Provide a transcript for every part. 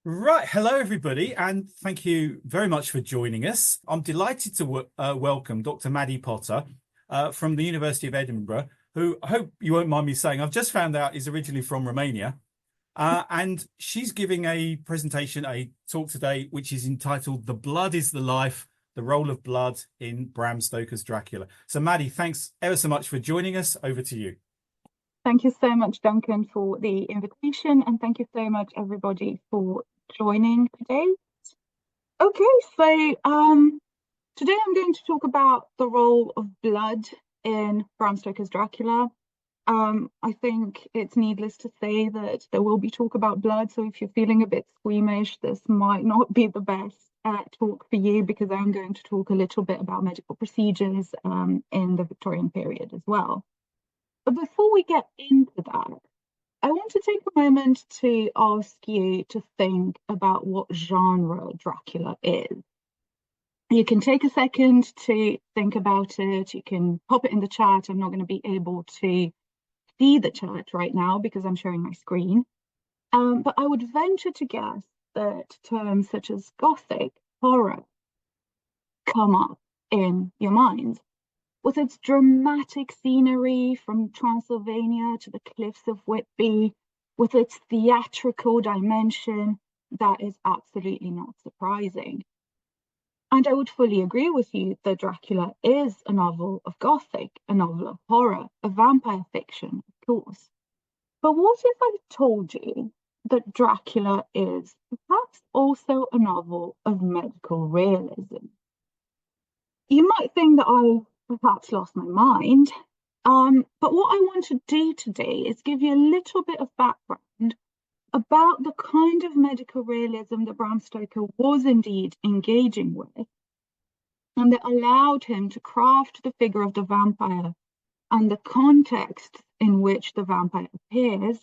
Right. Hello, everybody, and thank you very much for joining us. I'm delighted to welcome Dr. Maddy Potter from the University of Edinburgh, who I hope you won't mind me saying I've just found out is originally from Romania. And she's giving a presentation, a talk today, which is entitled The Blood is the Life, the Role of Blood in Bram Stoker's Dracula. So, Maddy, thanks ever so much for joining us. Over to you. Thank you so much, Duncan, for the invitation, and thank you so much, everybody, for joining today. Okay, today I'm going to talk about the role of blood in Bram Stoker's Dracula. I think it's needless to say that there will be talk about blood, so if you're feeling a bit squeamish, this might not be the best talk for you, because I'm going to talk a little bit about medical procedures in the Victorian period as well. But before we get into that, I want to take a moment to ask you to think about what genre Dracula is. You can take a second to think about it. You can pop it in the chat. I'm not going to be able to see the chat right now because I'm sharing my screen. But I would venture to guess that terms such as Gothic, horror, come up in your minds. With its dramatic scenery from Transylvania to the cliffs of Whitby, with its theatrical dimension, that is absolutely not surprising. And I would fully agree with you that Dracula is a novel of Gothic, a novel of horror, a vampire fiction, of course. But what if I told you that Dracula is perhaps also a novel of medical realism? You might think that I perhaps lost my mind. But what I want to do today is give you a little bit of background about the kind of medical realism that Bram Stoker was indeed engaging with, and that allowed him to craft the figure of the vampire and the context in which the vampire appears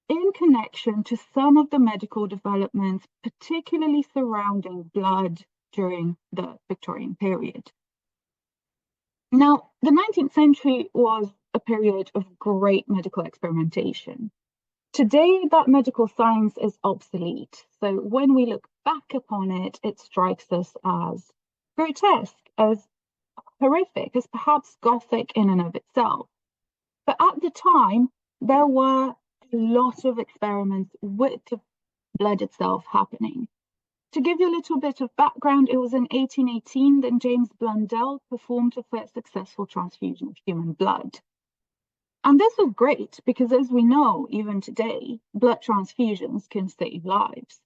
in connection to some of the medical developments, particularly surrounding blood during the Victorian period. Now, the 19th century was a period of great medical experimentation. Today, that medical science is obsolete. So when we look back upon it, it strikes us as grotesque, as horrific, as perhaps Gothic in and of itself. But at the time, there were a lot of experiments with the blood itself happening. To give you a little bit of background, it was in 1818 that James Blundell performed the first successful transfusion of human blood. And this was great because, as we know, even today, blood transfusions can save lives.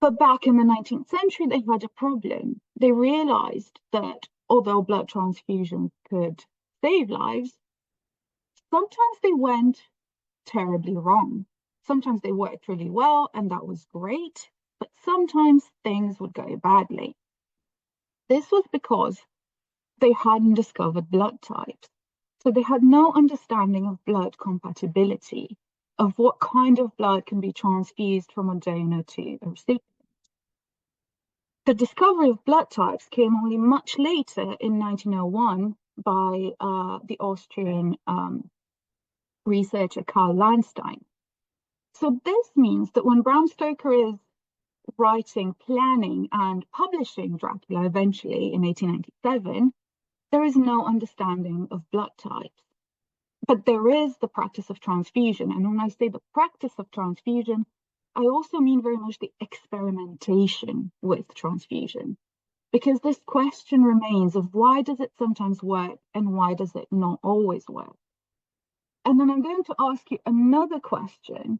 But back in the 19th century, they had a problem. They realized that although blood transfusions could save lives, sometimes they went terribly wrong. Sometimes they worked really well, and that was great. But sometimes things would go badly. This was because they hadn't discovered blood types. So they had no understanding of blood compatibility, of what kind of blood can be transfused from a donor to a recipient. The discovery of blood types came only much later in 1901 by the Austrian researcher Karl Landstein. So this means that when Bram Stoker is writing, planning, and publishing Dracula eventually in 1897, there is no understanding of blood types. But there is the practice of transfusion. And when I say the practice of transfusion, I also mean very much the experimentation with transfusion. Because this question remains of why does it sometimes work and why does it not always work? And then I'm going to ask you another question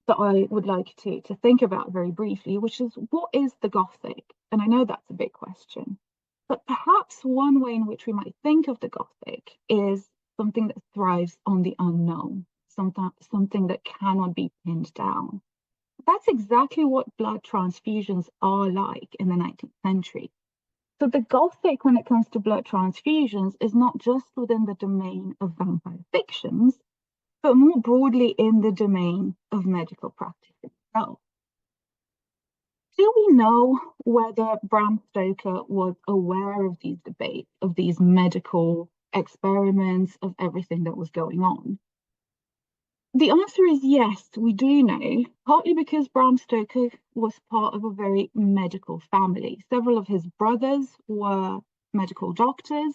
that I would like to think about very briefly, which is, what is the Gothic? And I know that's a big question, but perhaps one way in which we might think of the Gothic is something that thrives on the unknown, something that cannot be pinned down. That's exactly what blood transfusions are like in the 19th century. So the Gothic, when it comes to blood transfusions, is not just within the domain of vampire fictions, but more broadly in the domain of medical practice itself. Do we know whether Bram Stoker was aware of these debates, of these medical experiments, of everything that was going on? The answer is yes, we do know, partly because Bram Stoker was part of a very medical family. Several of his brothers were medical doctors,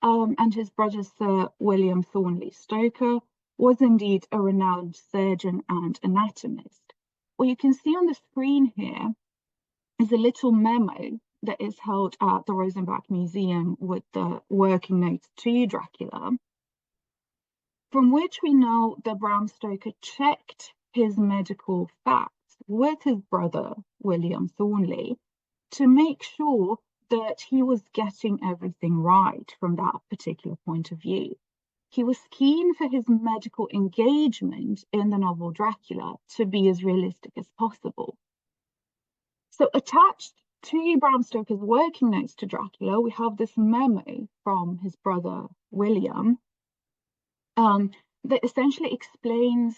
and his brother, Sir William Thornley Stoker, was indeed a renowned surgeon and anatomist. What you can see on the screen here is a little memo that is held at the Rosenbach Museum with the working notes to Dracula, from which we know that Bram Stoker checked his medical facts with his brother, William Thornley, to make sure that he was getting everything right from that particular point of view. He was keen for his medical engagement in the novel Dracula to be as realistic as possible. So attached to Bram Stoker's working notes to Dracula, we have this memo from his brother William, that essentially explains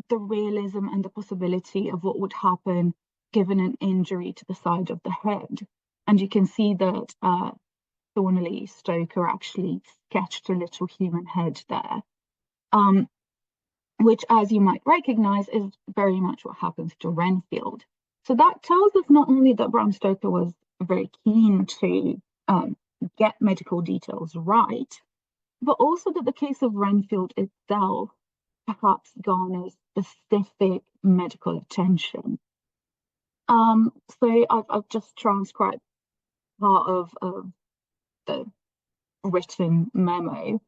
the realism and the possibility of what would happen given an injury to the side of the head. And you can see that Thornley Stoker actually sketched a little human head there, which, as you might recognize, is very much what happens to Renfield. So that tells us not only that Bram Stoker was very keen to get medical details right, but also that the case of Renfield itself perhaps garners specific medical attention. So I've just transcribed part of the written memo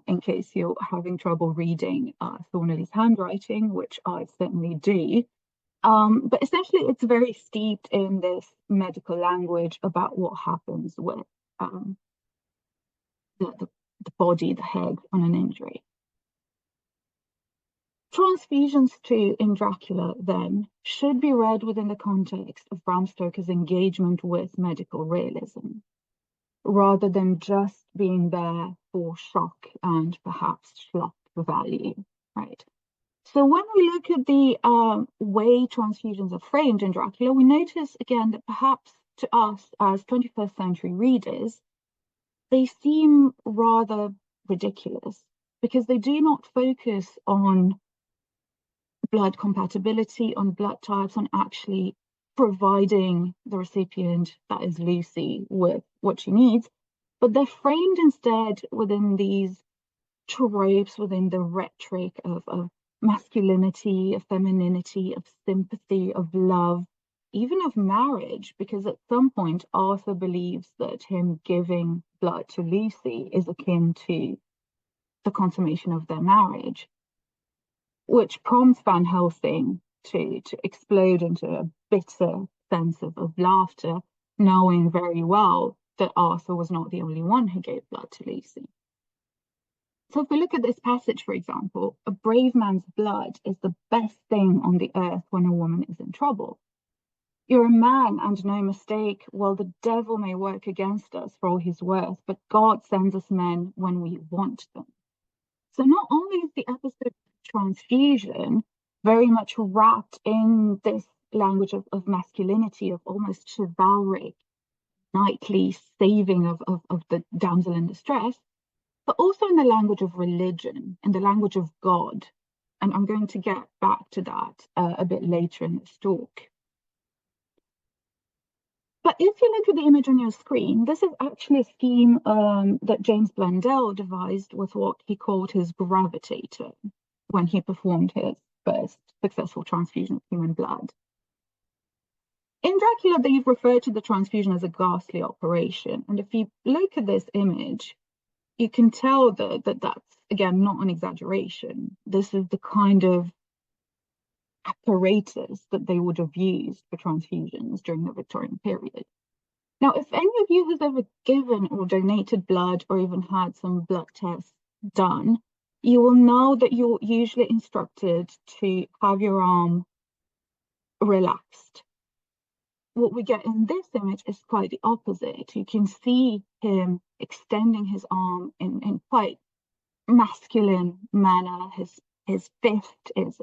in case you're having trouble reading Thornley's handwriting, which I certainly do. But essentially, it's very steeped in this medical language about what happens with the body, the head, on an injury. Transfusions too in Dracula then should be read within the context of Bram Stoker's engagement with medical realism, rather than just being there for shock and perhaps schlock value, right? So when we look at the way transfusions are framed in Dracula, we notice again that perhaps to us as 21st century readers, they seem rather ridiculous because they do not focus on blood compatibility, on blood types, on actually providing the recipient, that is Lucy, with what she needs, but they're framed instead within these tropes, within the rhetoric of masculinity, of femininity, of sympathy, of love, even of marriage, because at some point Arthur believes that him giving blood to Lucy is akin to the consummation of their marriage, which prompts Van Helsing to explode into a bitter sense of laughter, knowing very well that Arthur was not the only one who gave blood to Lucy. So if we look at this passage, for example, a brave man's blood is the best thing on the earth when a woman is in trouble. You're a man and no mistake. Well, the devil may work against us for all he's worth, but God sends us men when we want them. So not only is the episode of transfusion very much wrapped in this language of masculinity, of almost chivalric, knightly saving of the damsel in distress, but also in the language of religion, in the language of God. And I'm going to get back to that a bit later in this talk. But if you look at the image on your screen, this is actually a scheme that James Blundell devised with what he called his gravitator when he performed his first successful transfusion of human blood. In Dracula, they've referred to the transfusion as a ghastly operation. And if you look at this image, you can tell that that's, again, not an exaggeration. This is the kind of apparatus that they would have used for transfusions during the Victorian period. Now, if any of you has ever given or donated blood or even had some blood tests done, you will know that you're usually instructed to have your arm relaxed. What we get in this image is quite the opposite. You can see him extending his arm in quite masculine manner. His fist is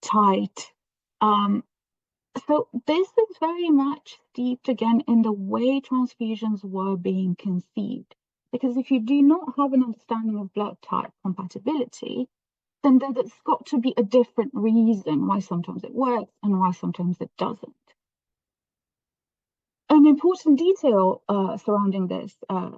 tight. So this is very much steeped again in the way transfusions were being conceived. Because if you do not have an understanding of blood type compatibility, then there's got to be a different reason why sometimes it works and why sometimes it doesn't. An important detail surrounding this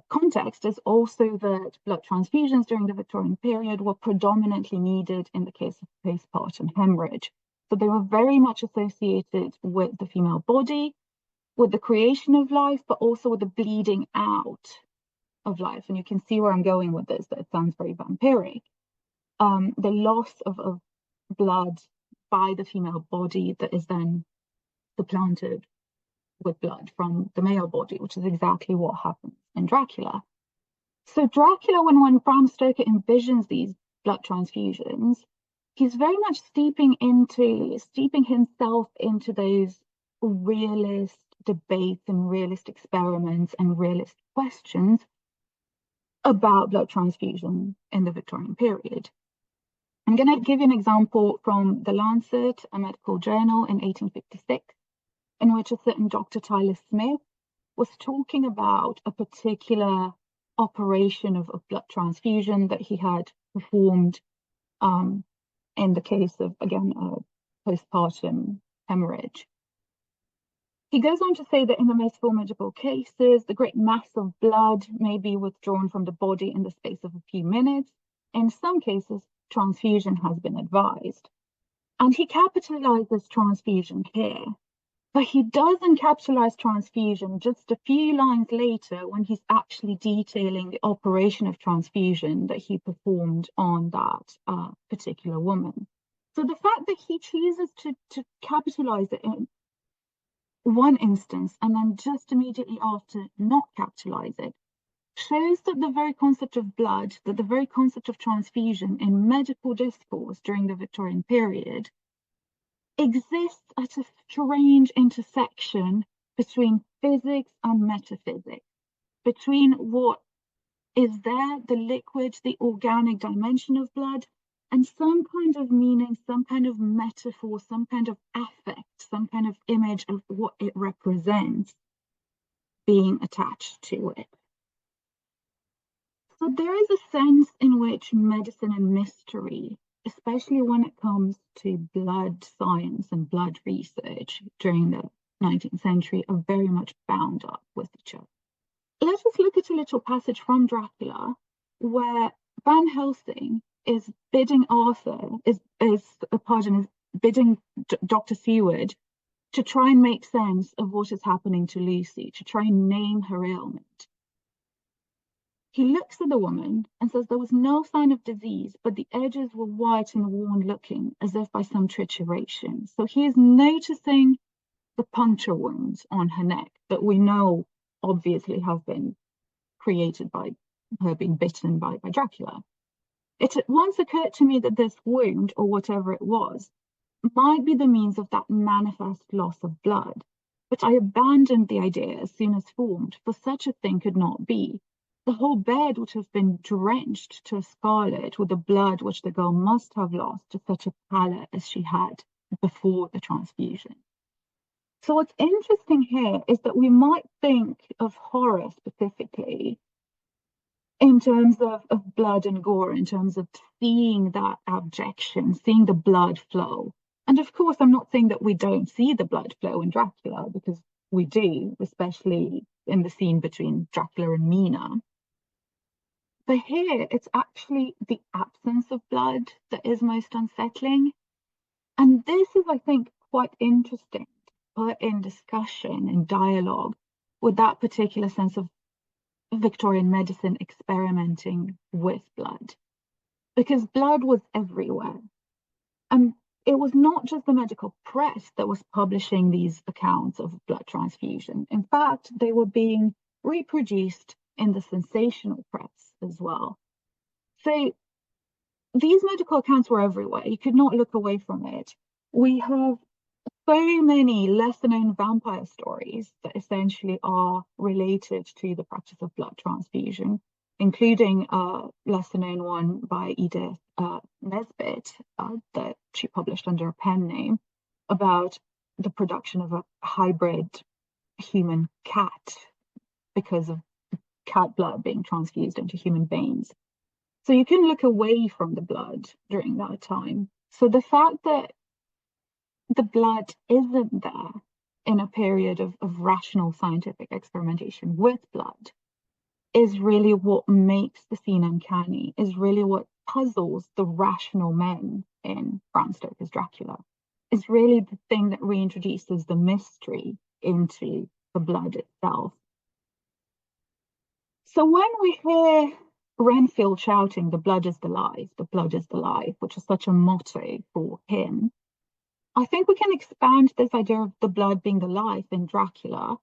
context is also that blood transfusions during the Victorian period were predominantly needed in the case of postpartum hemorrhage. So they were very much associated with the female body, with the creation of life, but also with the bleeding out of life. And you can see where I'm going with this, that it sounds very vampiric. The loss of blood by the female body that is then supplanted with blood from the male body, which is exactly what happens in Dracula. So Dracula, when Bram Stoker envisions these blood transfusions, he's very much steeping himself into those realist debates and realist experiments and realist questions about blood transfusion in the Victorian period. I'm going to give you an example from The Lancet, a medical journal in 1856, in which a certain Dr. Tyler Smith was talking about a particular operation of blood transfusion that he had performed in the case of, again, postpartum hemorrhage. He goes on to say that in the most formidable cases, the great mass of blood may be withdrawn from the body in the space of a few minutes. In some cases, transfusion has been advised. And he capitalizes transfusion here. But he doesn't capitalize transfusion just a few lines later when he's actually detailing the operation of transfusion that he performed on that particular woman. So the fact that he chooses to capitalize it in one instance and then just immediately after not capitalize it shows that the very concept of blood, that the very concept of transfusion in medical discourse during the Victorian period exists at a strange intersection between physics and metaphysics, between what is there, the liquid, the organic dimension of blood, and some kind of meaning, some kind of metaphor, some kind of affect, some kind of image of what it represents being attached to it. So there is a sense in which medicine and mystery, especially when it comes to blood science and blood research during the 19th century, are very much bound up with each other. Let us look at a little passage from Dracula where Van Helsing is bidding bidding Dr. Seward to try and make sense of what is happening to Lucy, to try and name her ailment. He looks at the woman and says there was no sign of disease, but the edges were white and worn looking, as if by some trituration. So he is noticing the puncture wounds on her neck that we know obviously have been created by her being bitten by Dracula. It at once occurred to me that this wound, or whatever it was, might be the means of that manifest loss of blood, but I abandoned the idea as soon as formed, for such a thing could not be. The whole bed would have been drenched to a scarlet with the blood which the girl must have lost to such a pallor as she had before the transfusion. So what's interesting here is that we might think of horror specifically in terms of blood and gore, in terms of seeing that abjection, seeing the blood flow. And of course, I'm not saying that we don't see the blood flow in Dracula, because we do, especially in the scene between Dracula and Mina. But here, it's actually the absence of blood that is most unsettling. And this is, I think, quite interesting to put in discussion and dialogue with that particular sense of Victorian medicine experimenting with blood. Because blood was everywhere. And it was not just the medical press that was publishing these accounts of blood transfusion. In fact, they were being reproduced in the sensational press as well. So these medical accounts were everywhere. You could not look away from it. We have so many lesser-known vampire stories that essentially are related to the practice of blood transfusion, including a lesser-known one by Edith Nesbit that she published under a pen name about the production of a hybrid human cat because of cat blood being transfused into human veins. So you can look away from the blood during that time. So the fact that the blood isn't there in a period of rational scientific experimentation with blood is really what makes the scene uncanny, is really what puzzles the rational men in Bram Stoker's Dracula. Is really the thing that reintroduces the mystery into the blood itself. So when we hear Renfield shouting, "The blood is the life, the blood is the life," which is such a motto for him, I think we can expand this idea of the blood being the life in Dracula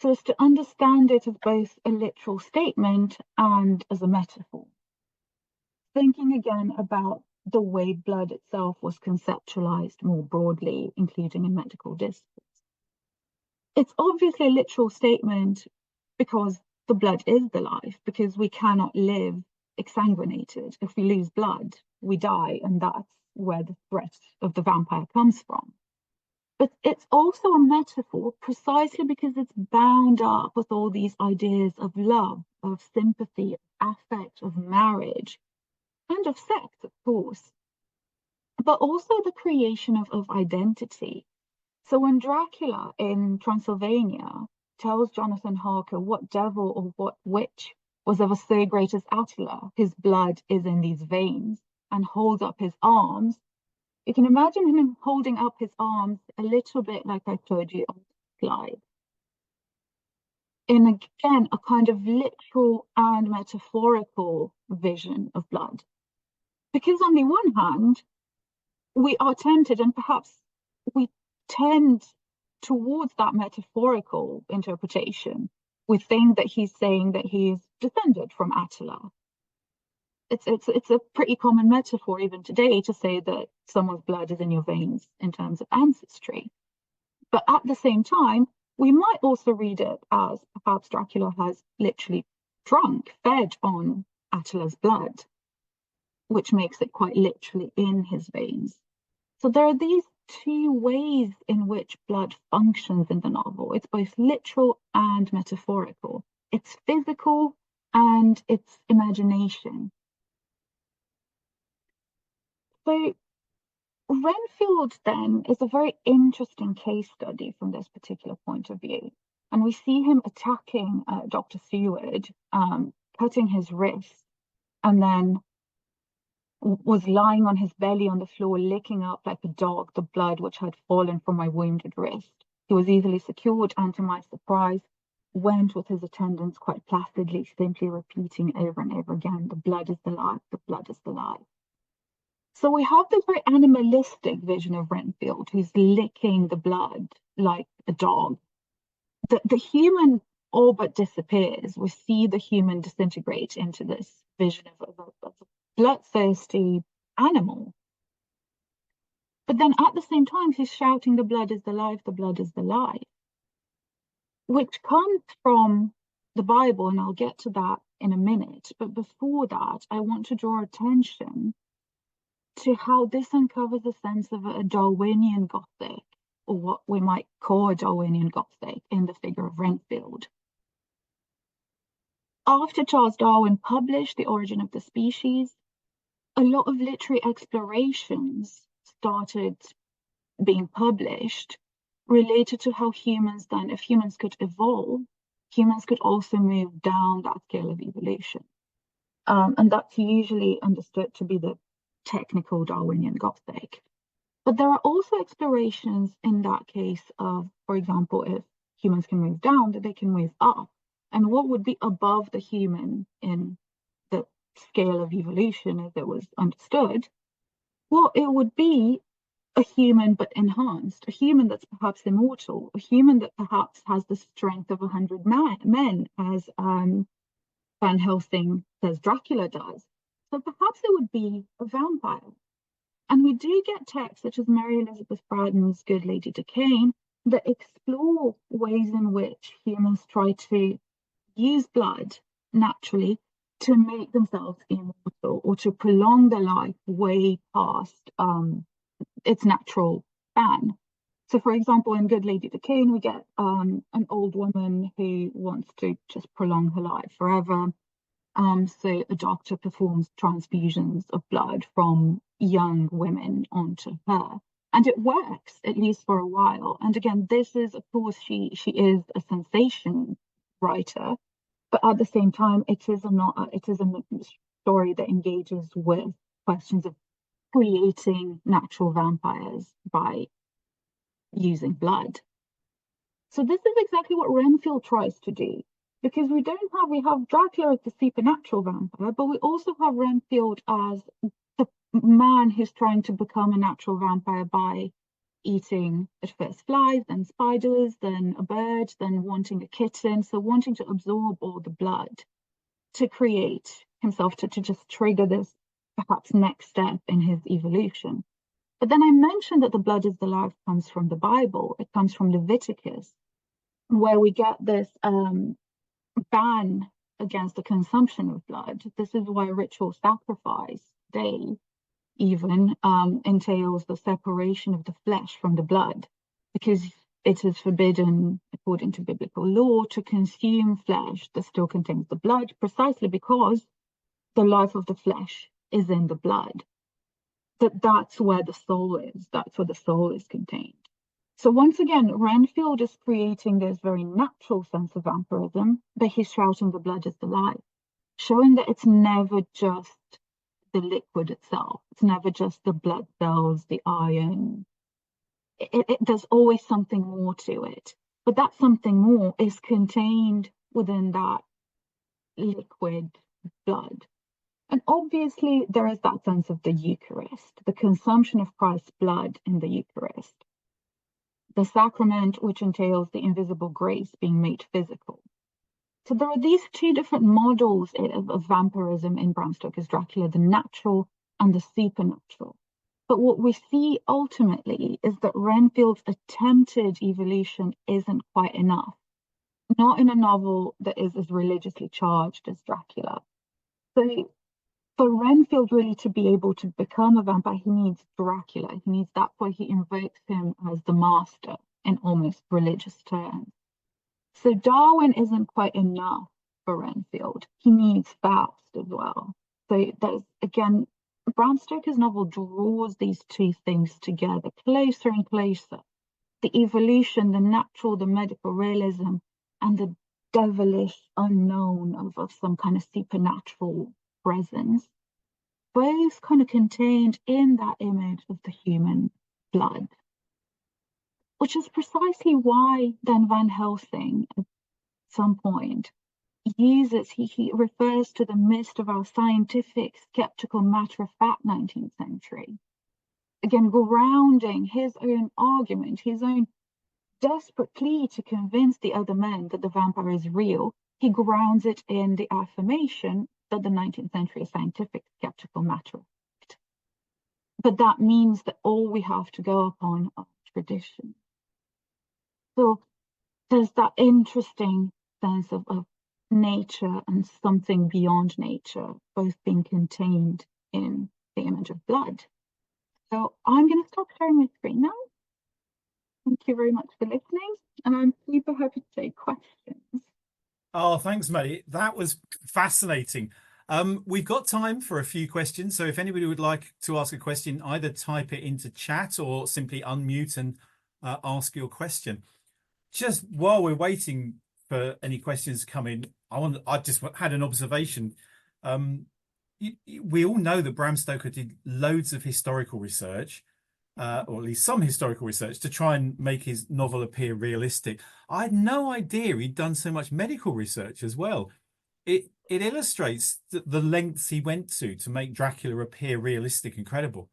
so as to understand it as both a literal statement and as a metaphor. Thinking again about the way blood itself was conceptualized more broadly, including in medical discourse. It's obviously a literal statement because the blood is the life, because we cannot live exsanguinated. If we lose blood, we die, and that's where the threat of the vampire comes from. But it's also a metaphor precisely because it's bound up with all these ideas of love, of sympathy, of affect, of marriage, and of sex, of course, but also the creation of identity. So when Dracula in Transylvania tells Jonathan Harker what devil or what witch was ever so great as Attila, whose blood is in these veins, and holds up his arms, you can imagine him holding up his arms a little bit like I showed you on the slide. In again, a kind of literal and metaphorical vision of blood. Because on the one hand, we are tempted, and perhaps we tend towards that metaphorical interpretation. We think that he's saying that he's descended from Attila. It's a pretty common metaphor even today to say that someone's blood is in your veins in terms of ancestry. But at the same time, we might also read it as perhaps Dracula has literally fed on Attila's blood, which makes it quite literally in his veins. So there are these two ways in which blood functions in the novel. It's both literal and metaphorical. It's physical and it's imagination. So Renfield then is a very interesting case study from this particular point of view. And we see him attacking Dr. Seward, cutting his wrist, and then was lying on his belly on the floor, licking up like a dog the blood which had fallen from my wounded wrist. He was easily secured, and to my surprise, went with his attendants quite placidly, simply repeating over and over again, "The blood is the life, the blood is the life." So we have this very animalistic vision of Renfield, who's licking the blood like a dog. The human all but disappears. We see the human disintegrate into this vision of a bloodthirsty animal. But then at the same time, he's shouting, "The blood is the life, the blood is the life," which comes from the Bible, and I'll get to that in a minute. But before that, I want to draw attention to how this uncovers a sense of a Darwinian Gothic, or what we might call a Darwinian Gothic, in the figure of Renfield. After Charles Darwin published The Origin of the Species, a lot of literary explorations started being published related to how humans then, if humans could evolve, humans could also move down that scale of evolution. And that's usually understood to be the technical Darwinian Gothic. But there are also explorations in that case of, for example, if humans can move down, that they can move up. And what would be above the human in the scale of evolution as it was understood? Well, it would be a human but enhanced, a human that's perhaps immortal, a human that perhaps has the strength of 100 men, as Van Helsing says Dracula does. So perhaps it would be a vampire. And we do get texts such as Mary Elizabeth Braddon's Good Lady Duquesne that explore ways in which humans try to use blood naturally to make themselves immortal or to prolong their life way past its natural span. So, for example, in Good Lady Duquesne, we get an old woman who wants to just prolong her life forever. So a doctor performs transfusions of blood from young women onto her. And it works, at least for a while. And again, this is, of course, she is a sensation writer, but at the same time, it is a story that engages with questions of creating natural vampires by using blood. So this is exactly what Renfield tries to do, because we have Dracula as the supernatural vampire, but we also have Renfield as the man who's trying to become a natural vampire by eating at first flies, then spiders, then a bird, then wanting a kitten, so wanting to absorb all the blood to create himself, to just trigger this perhaps next step in his evolution. But then I mentioned that the blood is the life comes from the Bible. It comes from Leviticus, where we get this ban against the consumption of blood. This is why ritual sacrifice day even entails the separation of the flesh from the blood, because it is forbidden, according to biblical law, to consume flesh that still contains the blood, precisely because the life of the flesh is in the blood. That's where the soul is. That's where the soul is contained. So once again, Renfield is creating this very natural sense of vampirism, but he's shouting the blood is the life, showing that it's never just the liquid itself. It's never just the blood cells, the iron. There's always something more to it. But that something more is contained within that liquid blood. And obviously, there is that sense of the Eucharist, the consumption of Christ's blood in the Eucharist, the sacrament which entails the invisible grace being made physical. So there are these two different models of vampirism in Bram Stoker's Dracula, the natural and the supernatural. But what we see ultimately is that Renfield's attempted evolution isn't quite enough, not in a novel that is as religiously charged as Dracula. So for Renfield really to be able to become a vampire, he needs Dracula. That's why he invokes him as the master in almost religious terms. So Darwin isn't quite enough for Renfield. He needs Faust as well. So there's, again, Bram Stoker's novel draws these two things together closer and closer. The evolution, the natural, the medical realism, and the devilish unknown of some kind of supernatural presence, both kind of contained in that image of the human blood. Which is precisely why then Van Helsing, at some point, he refers to the mist of our scientific, skeptical, matter-of-fact 19th century. Again, grounding his own argument, his own desperate plea to convince the other men that the vampire is real, he grounds it in the affirmation that the 19th century is scientific, skeptical, matter-of-fact. But that means that all we have to go upon are tradition. So there's that interesting sense of nature and something beyond nature, both being contained in the image of blood. So I'm going to stop sharing my screen now. Thank you very much for listening, and I'm super happy to take questions. Oh, thanks, Maddy. That was fascinating. We've got time for a few questions, so if anybody would like to ask a question, either type it into chat or simply unmute and ask your question. Just while we're waiting for any questions to come in, I just had an observation. We all know that Bram Stoker did loads of historical research, or at least some historical research, to try and make his novel appear realistic. I had no idea he'd done so much medical research as well. It illustrates the lengths he went to make Dracula appear realistic and credible.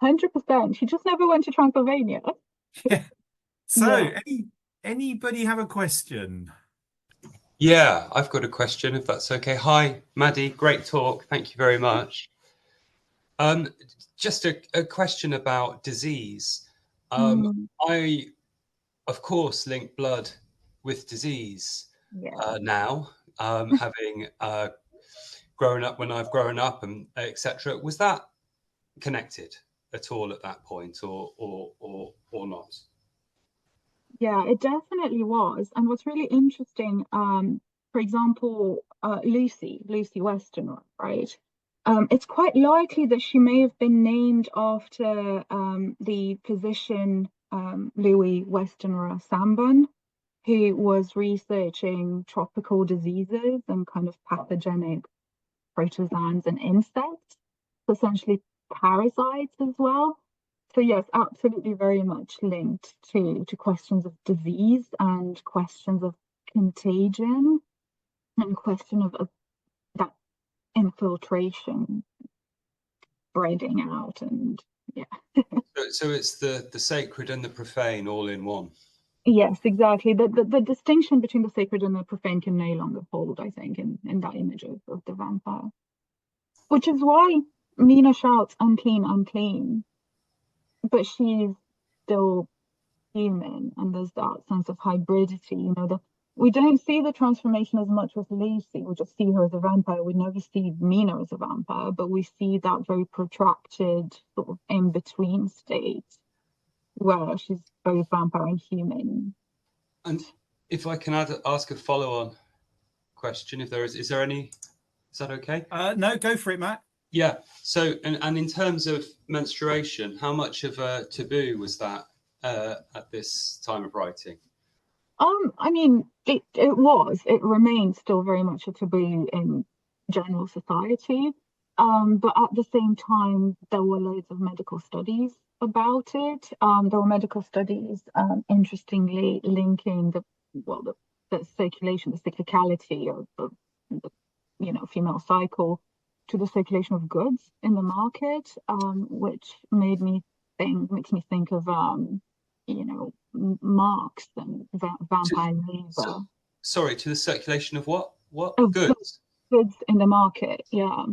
100%. She just never went to Transylvania. Yeah. So, Yeah. anybody have a question? Yeah, I've got a question, if that's okay. Hi, Maddy. Great talk. Thank you very much. Just a question about disease. I, of course, link blood with disease now, having grown up when I've grown up and etc. Was that connected at all at that point, or not? Yeah, it definitely was. And what's really interesting, for example, Lucy Westenra, right? It's quite likely that she may have been named after the physician Louis Westenra Sambon, who was researching tropical diseases and kind of pathogenic protozoans and insects, essentially parasites as well. So yes, absolutely very much linked to questions of disease and questions of contagion and question of that infiltration spreading out, and yeah. So it's the sacred and the profane all in one. Yes, exactly. The distinction between the sacred and the profane can no longer hold, I think, in that image of the vampire. Which is why Mina shouts unclean, unclean, but she's still human, and there's that sense of hybridity, you know, we don't see the transformation as much with Lucy. We just see her as a vampire. We never see Mina as a vampire, but we see that very protracted sort of in-between state where she's both vampire and human. And if I can ask a follow-on question, if there is there any? Is that okay? No, go for it, Matt. Yeah. So, and in terms of menstruation, how much of a taboo was that at this time of writing? I mean, it remains still very much a taboo in general society. But at the same time, there were loads of medical studies about it. There were medical studies, interestingly, linking the circulation, the cyclicality of the female cycle to the circulation of goods in the market, which makes me think of marks and vampire labor. Sorry, to the circulation of what? Of goods? Goods in the market, yeah.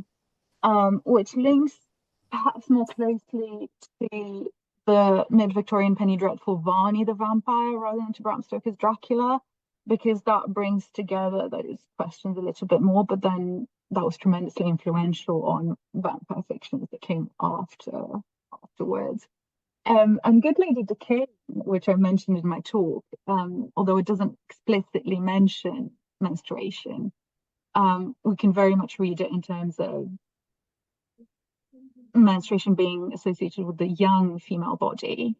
Which links perhaps more closely to the mid-Victorian penny dreadful Varney the vampire rather than to Bram Stoker's Dracula, because that brings together those questions a little bit more, but then that was tremendously influential on vampire fictions that came afterwards. And Good Lady Decay, which I mentioned in my talk, although it doesn't explicitly mention menstruation, we can very much read it in terms of menstruation being associated with the young female body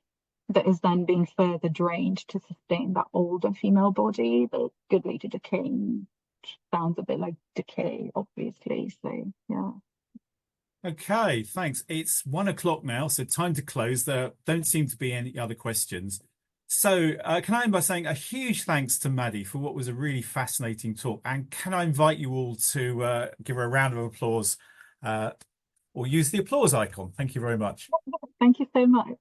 that is then being further drained to sustain that older female body. The Good Lady Decay sounds a bit like decay, obviously. So yeah. Okay, thanks. It's 1 o'clock now, so time to close. There don't seem to be any other questions. So can I end by saying a huge thanks to Maddy for what was a really fascinating talk. And can I invite you all to give her a round of applause or use the applause icon. Thank you very much. Thank you so much.